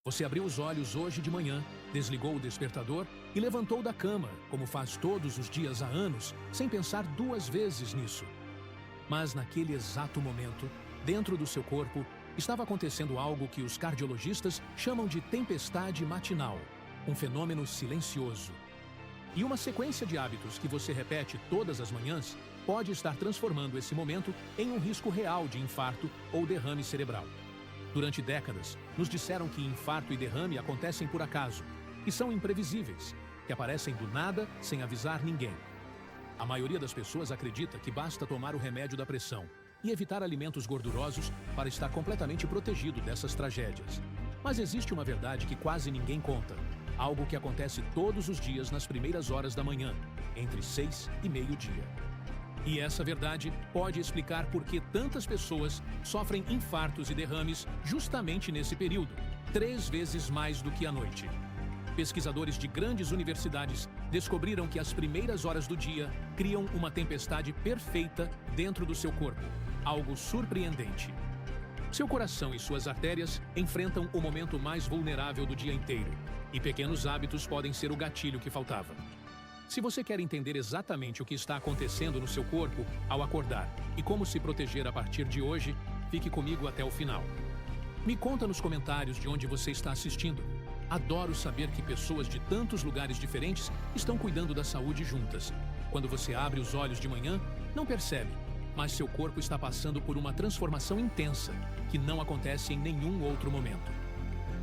Você abriu os olhos hoje de manhã, desligou o despertador e levantou da cama, como faz todos os dias há anos, sem pensar duas vezes nisso. Mas naquele exato momento, dentro do seu corpo, estava acontecendo algo que os cardiologistas chamam de tempestade matinal, um fenômeno silencioso. E uma sequência de hábitos que você repete todas as manhãs pode estar transformando esse momento em um risco real de infarto ou derrame cerebral. Durante décadas, nos disseram que infarto e derrame acontecem por acaso, e são imprevisíveis, que aparecem do nada sem avisar ninguém. A maioria das pessoas acredita que basta tomar o remédio da pressão e evitar alimentos gordurosos para estar completamente protegido dessas tragédias. Mas existe uma verdade que quase ninguém conta, algo que acontece todos os dias nas primeiras horas da manhã, entre 6 e meio-dia. E essa verdade pode explicar por que tantas pessoas sofrem infartos e derrames justamente nesse período, 3 vezes mais do que à noite. Pesquisadores de grandes universidades descobriram que as primeiras horas do dia criam uma tempestade perfeita dentro do seu corpo, algo surpreendente. Seu coração e suas artérias enfrentam o momento mais vulnerável do dia inteiro, e pequenos hábitos podem ser o gatilho que faltava. Se você quer entender exatamente o que está acontecendo no seu corpo ao acordar e como se proteger a partir de hoje, fique comigo até o final. Me conta nos comentários de onde você está assistindo. Adoro saber que pessoas de tantos lugares diferentes estão cuidando da saúde juntas. Quando você abre os olhos de manhã, não percebe, mas seu corpo está passando por uma transformação intensa que não acontece em nenhum outro momento.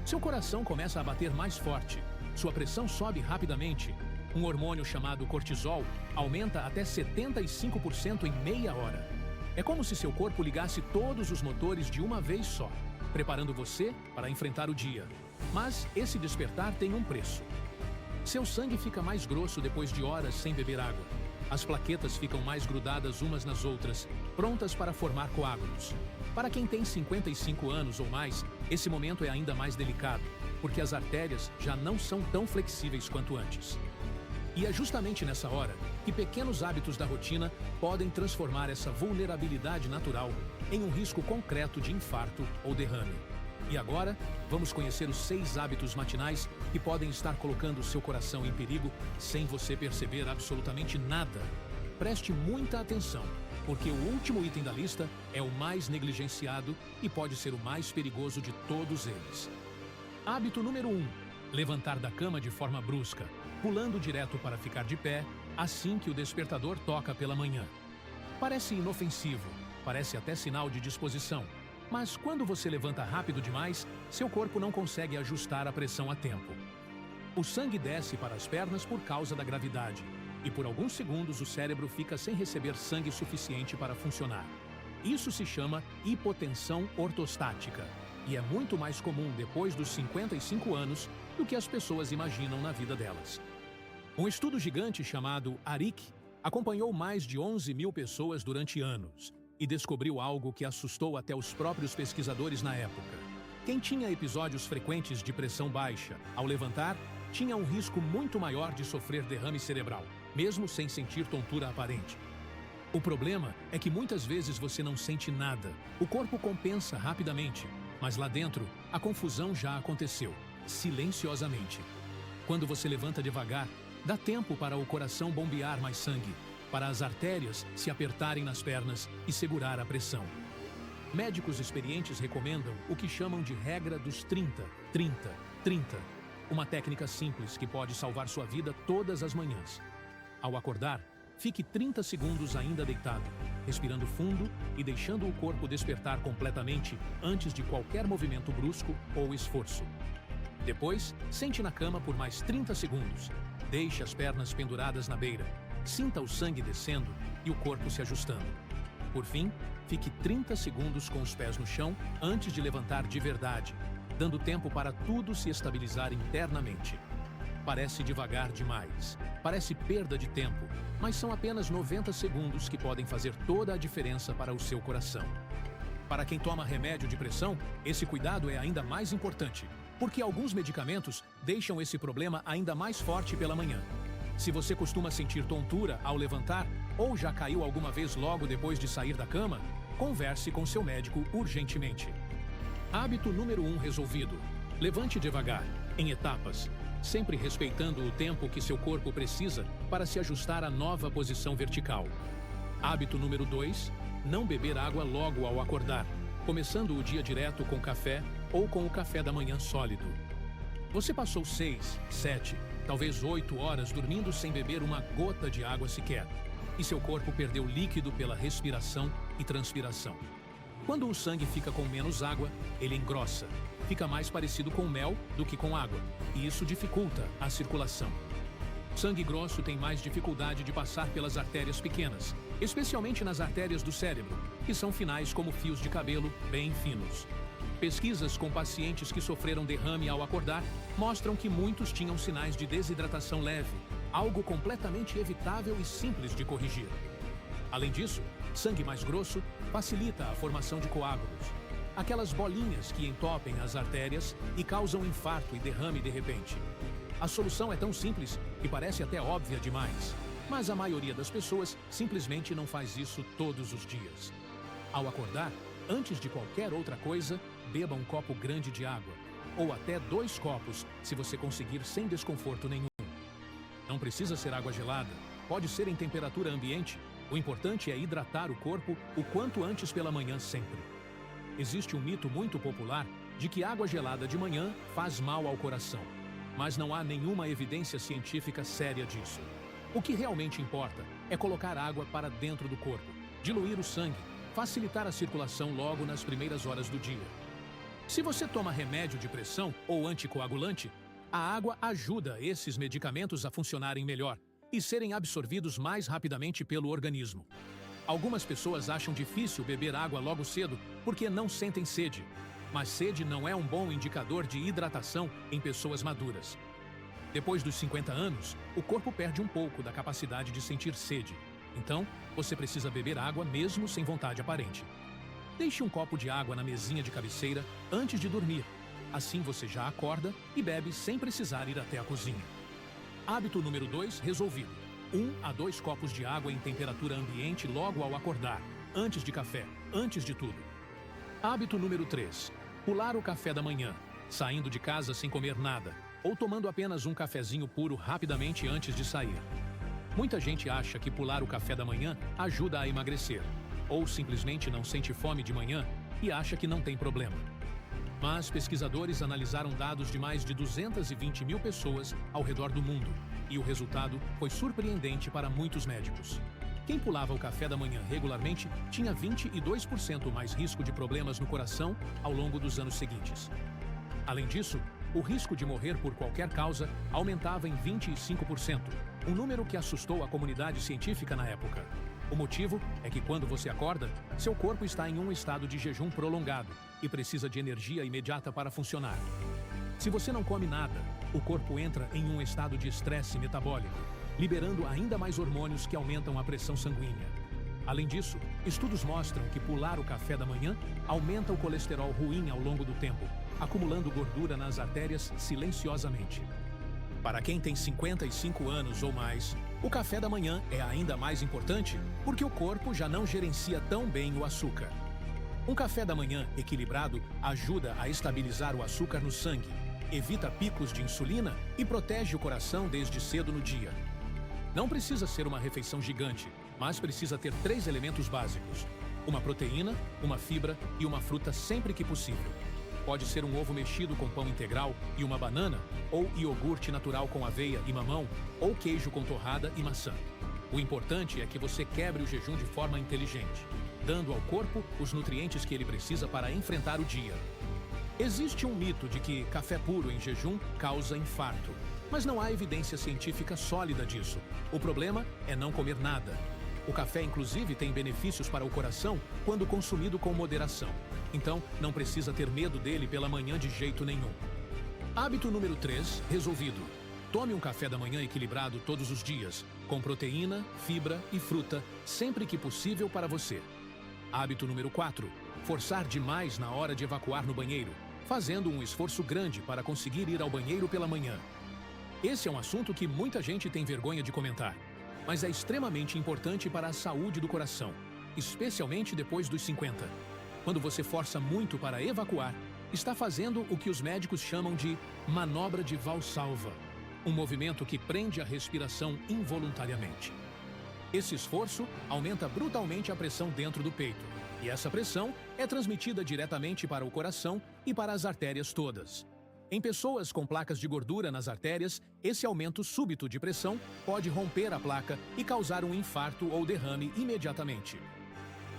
Seu coração começa a bater mais forte, sua pressão sobe rapidamente. Um hormônio chamado cortisol aumenta até 75% em meia hora. É como se seu corpo ligasse todos os motores de uma vez só, preparando você para enfrentar o dia. Mas esse despertar tem um preço. Seu sangue fica mais grosso depois de horas sem beber água. As plaquetas ficam mais grudadas umas nas outras, prontas para formar coágulos. Para quem tem 55 anos ou mais, esse momento é ainda mais delicado, porque as artérias já não são tão flexíveis quanto antes. E é justamente nessa hora que pequenos hábitos da rotina podem transformar essa vulnerabilidade natural em um risco concreto de infarto ou derrame. E agora, vamos conhecer os 6 hábitos matinais que podem estar colocando o seu coração em perigo sem você perceber absolutamente nada. Preste muita atenção, porque o último item da lista é o mais negligenciado e pode ser o mais perigoso de todos eles. Hábito número 1. Levantar da cama de forma brusca, pulando direto para ficar de pé assim que o despertador toca pela manhã. Parece inofensivo, parece até sinal de disposição, mas quando você levanta rápido demais, seu corpo não consegue ajustar a pressão a tempo. O sangue desce para as pernas por causa da gravidade, e por alguns segundos o cérebro fica sem receber sangue suficiente para funcionar. Isso se chama hipotensão ortostática, e é muito mais comum depois dos 55 anos do que as pessoas imaginam na vida delas. Um estudo gigante chamado ARIC acompanhou mais de 11 mil pessoas durante anos e descobriu algo que assustou até os próprios pesquisadores na época. Quem tinha episódios frequentes de pressão baixa ao levantar tinha um risco muito maior de sofrer derrame cerebral, mesmo sem sentir tontura aparente. O problema é que muitas vezes você não sente nada, o corpo compensa rapidamente, mas lá dentro a confusão já aconteceu, silenciosamente. Quando você levanta devagar, dá tempo para o coração bombear mais sangue, para as artérias se apertarem nas pernas e segurar a pressão. Médicos experientes recomendam o que chamam de regra dos 30, 30, 30, uma técnica simples que pode salvar sua vida todas as manhãs. Ao acordar, fique 30 segundos ainda deitado, respirando fundo e deixando o corpo despertar completamente antes de qualquer movimento brusco ou esforço. Depois, sente na cama por mais 30 segundos. Deixe as pernas penduradas na beira. Sinta o sangue descendo e o corpo se ajustando. Por fim, fique 30 segundos com os pés no chão antes de levantar de verdade, dando tempo para tudo se estabilizar internamente. Parece devagar demais, parece perda de tempo, mas são apenas 90 segundos que podem fazer toda a diferença para o seu coração. Para quem toma remédio de pressão, esse cuidado é ainda mais importante, porque alguns medicamentos deixam esse problema ainda mais forte pela manhã. Se você costuma sentir tontura ao levantar ou já caiu alguma vez logo depois de sair da cama, converse com seu médico urgentemente. Hábito número 1 resolvido. Levante devagar, em etapas, sempre respeitando o tempo que seu corpo precisa para se ajustar à nova posição vertical. Hábito número 2, não beber água logo ao acordar, começando o dia direto com café ou com o café da manhã sólido. Você passou 6, 7, talvez 8 horas dormindo sem beber uma gota de água sequer, e seu corpo perdeu líquido pela respiração e transpiração. Quando o sangue fica com menos água, ele engrossa, fica mais parecido com mel do que com água, e isso dificulta a circulação. Sangue grosso tem mais dificuldade de passar pelas artérias pequenas, especialmente nas artérias do cérebro, que são finais como fios de cabelo bem finos. Pesquisas com pacientes que sofreram derrame ao acordar mostram que muitos tinham sinais de desidratação leve, algo completamente evitável e simples de corrigir. Além disso, sangue mais grosso facilita a formação de coágulos, aquelas bolinhas que entopem as artérias e causam infarto e derrame de repente. A solução é tão simples que parece até óbvia demais, mas a maioria das pessoas simplesmente não faz isso todos os dias. Ao acordar, antes de qualquer outra coisa, beba um copo grande de água, ou até 2 copos, se você conseguir sem desconforto nenhum. Não precisa ser água gelada, pode ser em temperatura ambiente. O importante é hidratar o corpo o quanto antes pela manhã sempre. Existe um mito muito popular de que água gelada de manhã faz mal ao coração, mas não há nenhuma evidência científica séria disso. O que realmente importa é colocar água para dentro do corpo, diluir o sangue, facilitar a circulação logo nas primeiras horas do dia. Se você toma remédio de pressão ou anticoagulante, a água ajuda esses medicamentos a funcionarem melhor e serem absorvidos mais rapidamente pelo organismo. Algumas pessoas acham difícil beber água logo cedo porque não sentem sede, mas sede não é um bom indicador de hidratação em pessoas maduras. Depois dos 50 anos, o corpo perde um pouco da capacidade de sentir sede. Então, você precisa beber água mesmo sem vontade aparente. Deixe um copo de água na mesinha de cabeceira antes de dormir. Assim você já acorda e bebe sem precisar ir até a cozinha. Hábito número 2 resolvido. 1 a 2 copos de água em temperatura ambiente logo ao acordar, antes de café, antes de tudo. Hábito número 3. Pular o café da manhã, saindo de casa sem comer nada, ou tomando apenas um cafezinho puro rapidamente antes de sair. Muita gente acha que pular o café da manhã ajuda a emagrecer, ou simplesmente não sente fome de manhã e acha que não tem problema. Mas pesquisadores analisaram dados de mais de 220 mil pessoas ao redor do mundo, e o resultado foi surpreendente para muitos médicos. Quem pulava o café da manhã regularmente tinha 22% mais risco de problemas no coração ao longo dos anos seguintes. Além disso, o risco de morrer por qualquer causa aumentava em 25%, um número que assustou a comunidade científica na época. O motivo é que quando você acorda, seu corpo está em um estado de jejum prolongado e precisa de energia imediata para funcionar. Se você não come nada, o corpo entra em um estado de estresse metabólico, liberando ainda mais hormônios que aumentam a pressão sanguínea. Além disso, estudos mostram que pular o café da manhã aumenta o colesterol ruim ao longo do tempo, acumulando gordura nas artérias silenciosamente. Para quem tem 55 anos ou mais, o café da manhã é ainda mais importante porque o corpo já não gerencia tão bem o açúcar. Um café da manhã equilibrado ajuda a estabilizar o açúcar no sangue, evita picos de insulina e protege o coração desde cedo no dia. Não precisa ser uma refeição gigante, mas precisa ter 3 elementos básicos: uma proteína, uma fibra e uma fruta sempre que possível. Pode ser um ovo mexido com pão integral e uma banana, ou iogurte natural com aveia e mamão, ou queijo com torrada e maçã. O importante é que você quebre o jejum de forma inteligente, dando ao corpo os nutrientes que ele precisa para enfrentar o dia. Existe um mito de que café puro em jejum causa infarto, mas não há evidência científica sólida disso. O problema é não comer nada. O café, inclusive, tem benefícios para o coração quando consumido com moderação. Então, não precisa ter medo dele pela manhã de jeito nenhum. Hábito número 3, resolvido. Tome um café da manhã equilibrado todos os dias, com proteína, fibra e fruta, sempre que possível para você. Hábito número 4, forçar demais na hora de evacuar no banheiro, fazendo um esforço grande para conseguir ir ao banheiro pela manhã. Esse é um assunto que muita gente tem vergonha de comentar, mas é extremamente importante para a saúde do coração, especialmente depois dos 50. Quando você força muito para evacuar, está fazendo o que os médicos chamam de manobra de Valsalva, um movimento que prende a respiração involuntariamente. Esse esforço aumenta brutalmente a pressão dentro do peito, e essa pressão é transmitida diretamente para o coração e para as artérias todas. Em pessoas com placas de gordura nas artérias, esse aumento súbito de pressão pode romper a placa e causar um infarto ou derrame imediatamente.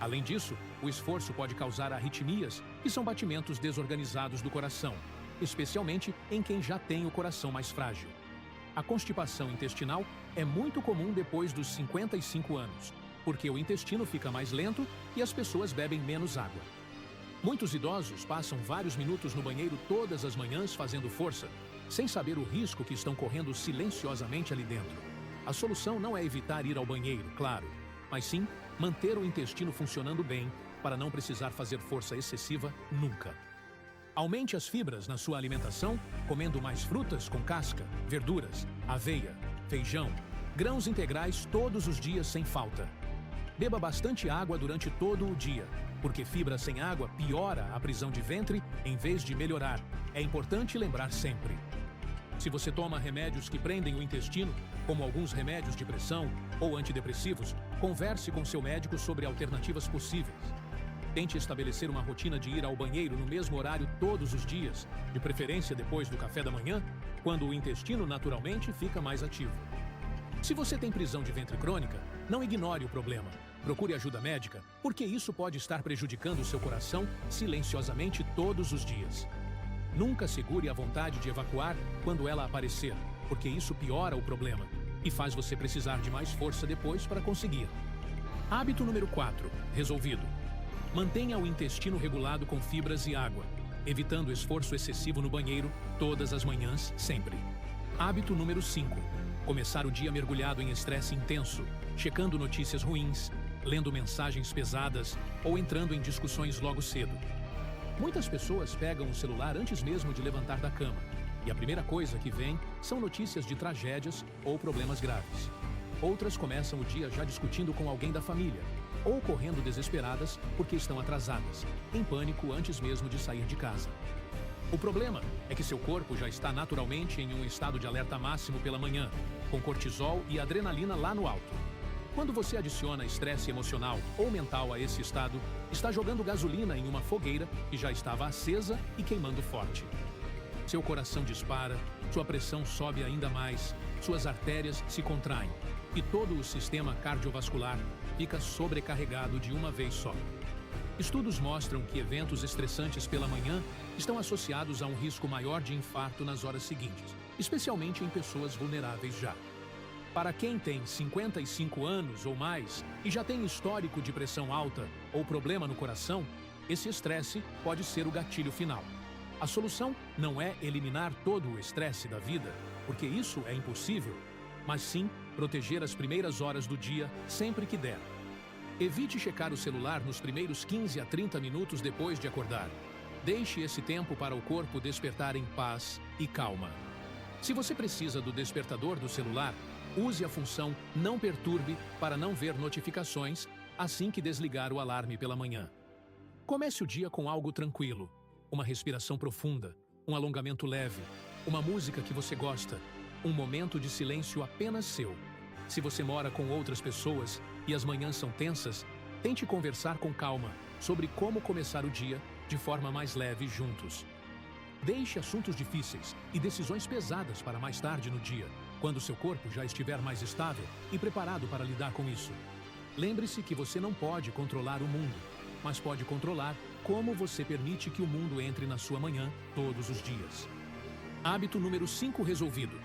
Além disso, o esforço pode causar arritmias, que são batimentos desorganizados do coração, especialmente em quem já tem o coração mais frágil. A constipação intestinal é muito comum depois dos 55 anos, porque o intestino fica mais lento e as pessoas bebem menos água. Muitos idosos passam vários minutos no banheiro todas as manhãs fazendo força, sem saber o risco que estão correndo silenciosamente ali dentro. A solução não é evitar ir ao banheiro, claro, mas sim manter o intestino funcionando bem para não precisar fazer força excessiva nunca. Aumente as fibras na sua alimentação, comendo mais frutas com casca, verduras, aveia, feijão, grãos integrais todos os dias sem falta. Beba bastante água durante todo o dia, porque fibra sem água piora a prisão de ventre em vez de melhorar. É importante lembrar sempre. Se você toma remédios que prendem o intestino, como alguns remédios de pressão ou antidepressivos, converse com seu médico sobre alternativas possíveis. Tente estabelecer uma rotina de ir ao banheiro no mesmo horário todos os dias, de preferência depois do café da manhã, quando o intestino naturalmente fica mais ativo. Se você tem prisão de ventre crônica, não ignore o problema. Procure ajuda médica, porque isso pode estar prejudicando o seu coração silenciosamente todos os dias. Nunca segure a vontade de evacuar quando ela aparecer, porque isso piora o problema e faz você precisar de mais força depois para conseguir. Hábito número 4. Resolvido. Mantenha o intestino regulado com fibras e água, evitando esforço excessivo no banheiro todas as manhãs, sempre. Hábito número 5. Começar o dia mergulhado em estresse intenso, checando notícias ruins, lendo mensagens pesadas ou entrando em discussões logo cedo. Muitas pessoas pegam o celular antes mesmo de levantar da cama, e a primeira coisa que vem são notícias de tragédias ou problemas graves. Outras começam o dia já discutindo com alguém da família, ou correndo desesperadas porque estão atrasadas, em pânico antes mesmo de sair de casa. O problema é que seu corpo já está naturalmente em um estado de alerta máximo pela manhã, com cortisol e adrenalina lá no alto. Quando você adiciona estresse emocional ou mental a esse estado, está jogando gasolina em uma fogueira que já estava acesa e queimando forte. Seu coração dispara, sua pressão sobe ainda mais, suas artérias se contraem e todo o sistema cardiovascular fica sobrecarregado de uma vez só. Estudos mostram que eventos estressantes pela manhã estão associados a um risco maior de infarto nas horas seguintes, especialmente em pessoas vulneráveis já. Para quem tem 55 anos ou mais e já tem histórico de pressão alta ou problema no coração, esse estresse pode ser o gatilho final. A solução não é eliminar todo o estresse da vida, porque isso é impossível, mas sim proteger as primeiras horas do dia sempre que der. Evite checar o celular nos primeiros 15 a 30 minutos depois de acordar. Deixe esse tempo para o corpo despertar em paz e calma. Se você precisa do despertador do celular, use a função Não Perturbe para não ver notificações assim que desligar o alarme pela manhã. Comece o dia com algo tranquilo, uma respiração profunda, um alongamento leve, uma música que você gosta, um momento de silêncio apenas seu. Se você mora com outras pessoas e as manhãs são tensas, tente conversar com calma sobre como começar o dia de forma mais leve juntos. Deixe assuntos difíceis e decisões pesadas para mais tarde no dia, quando seu corpo já estiver mais estável e preparado para lidar com isso. Lembre-se que você não pode controlar o mundo, mas pode controlar como você permite que o mundo entre na sua manhã todos os dias. Hábito número 5 resolvido.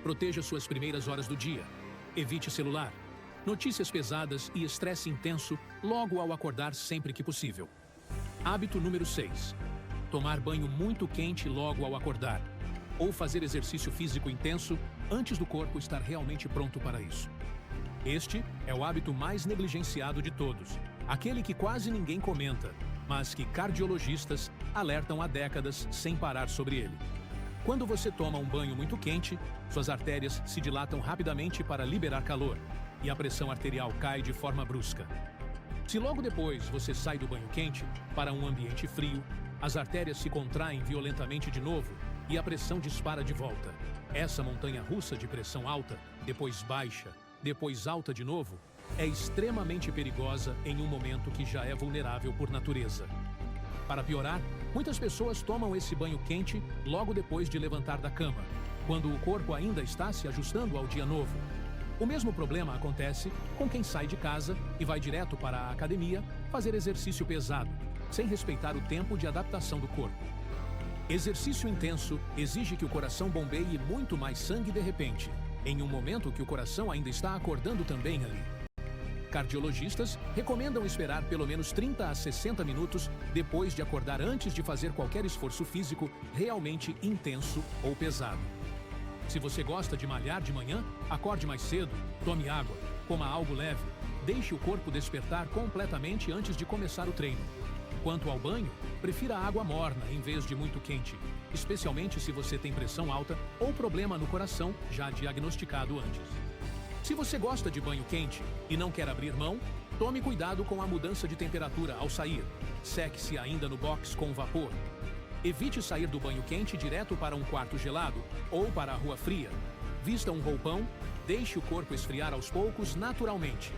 Proteja suas primeiras horas do dia. Evite celular, notícias pesadas e estresse intenso logo ao acordar sempre que possível. Hábito número 6. Tomar banho muito quente logo ao acordar, ou fazer exercício físico intenso antes do corpo estar realmente pronto para isso. Este é o hábito mais negligenciado de todos, aquele que quase ninguém comenta, mas que cardiologistas alertam há décadas sem parar sobre ele. Quando você toma um banho muito quente, suas artérias se dilatam rapidamente para liberar calor, e a pressão arterial cai de forma brusca. Se logo depois você sai do banho quente para um ambiente frio, As artérias se contraem violentamente de novo e a pressão dispara de volta. Essa montanha-russa de pressão alta, depois baixa, depois alta de novo, é extremamente perigosa em um momento que já é vulnerável por natureza. Para piorar, muitas pessoas tomam esse banho quente logo depois de levantar da cama, quando o corpo ainda está se ajustando ao dia novo. O mesmo problema acontece com quem sai de casa e vai direto para a academia fazer exercício pesado, sem respeitar o tempo de adaptação do corpo. Exercício intenso exige que o coração bombeie muito mais sangue de repente, em um momento que o coração ainda está acordando também ali. Cardiologistas recomendam esperar pelo menos 30 a 60 minutos depois de acordar antes de fazer qualquer esforço físico realmente intenso ou pesado. Se você gosta de malhar de manhã, acorde mais cedo, tome água, coma algo leve, deixe o corpo despertar completamente antes de começar o treino. Quanto ao banho, prefira água morna em vez de muito quente, especialmente se você tem pressão alta ou problema no coração já diagnosticado antes. Se você gosta de banho quente e não quer abrir mão, tome cuidado com a mudança de temperatura ao sair. Seque-se ainda no box com vapor. Evite sair do banho quente direto para um quarto gelado ou para a rua fria. Vista um roupão, deixe o corpo esfriar aos poucos naturalmente.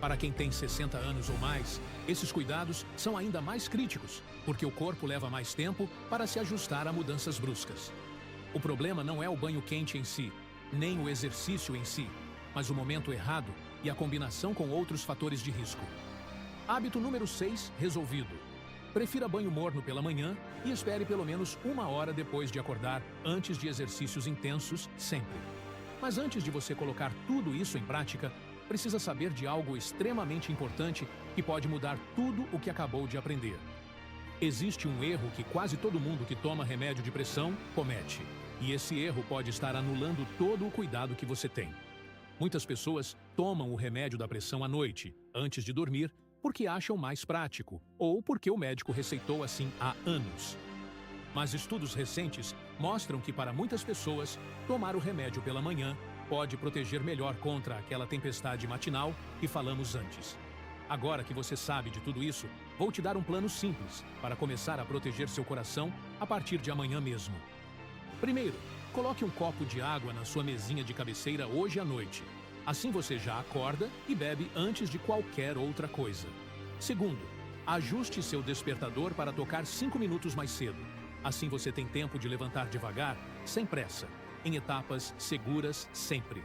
Para quem tem 60 anos ou mais, esses cuidados são ainda mais críticos, porque o corpo leva mais tempo para se ajustar a mudanças bruscas. O problema não é o banho quente em si, nem o exercício em si, mas o momento errado e a combinação com outros fatores de risco. Hábito número 6, resolvido. Prefira banho morno pela manhã e espere pelo menos 1 hora depois de acordar, antes de exercícios intensos, sempre. Mas antes de você colocar tudo isso em prática, precisa saber de algo extremamente importante que pode mudar tudo o que acabou de aprender. Existe um erro que quase todo mundo que toma remédio de pressão comete, e esse erro pode estar anulando todo o cuidado que você tem. Muitas pessoas tomam o remédio da pressão à noite, antes de dormir, porque acham mais prático, ou porque o médico receitou assim há anos. Mas estudos recentes mostram que para muitas pessoas, tomar o remédio pela manhã pode proteger melhor contra aquela tempestade matinal que falamos antes. Agora que você sabe de tudo isso, vou te dar um plano simples para começar a proteger seu coração a partir de amanhã mesmo. Primeiro, coloque um copo de água na sua mesinha de cabeceira hoje à noite. Assim você já acorda e bebe antes de qualquer outra coisa. Segundo, ajuste seu despertador para tocar 5 minutos mais cedo. Assim você tem tempo de levantar devagar, sem pressa, em etapas seguras sempre.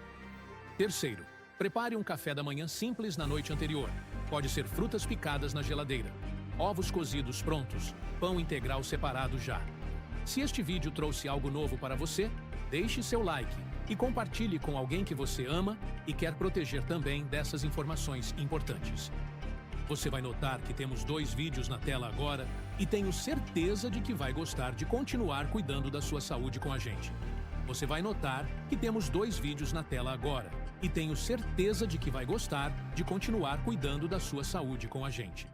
Terceiro, prepare um café da manhã simples na noite anterior. Pode ser frutas picadas na geladeira, ovos cozidos prontos, pão integral separado já. Se este vídeo trouxe algo novo para você, deixe seu like e compartilhe com alguém que você ama e quer proteger também dessas informações importantes. Você vai notar que temos 2 vídeos na tela agora e tenho certeza de que vai gostar de continuar cuidando da sua saúde com a gente. Você vai notar que temos 2 vídeos na tela agora e tenho certeza de que vai gostar de continuar cuidando da sua saúde com a gente.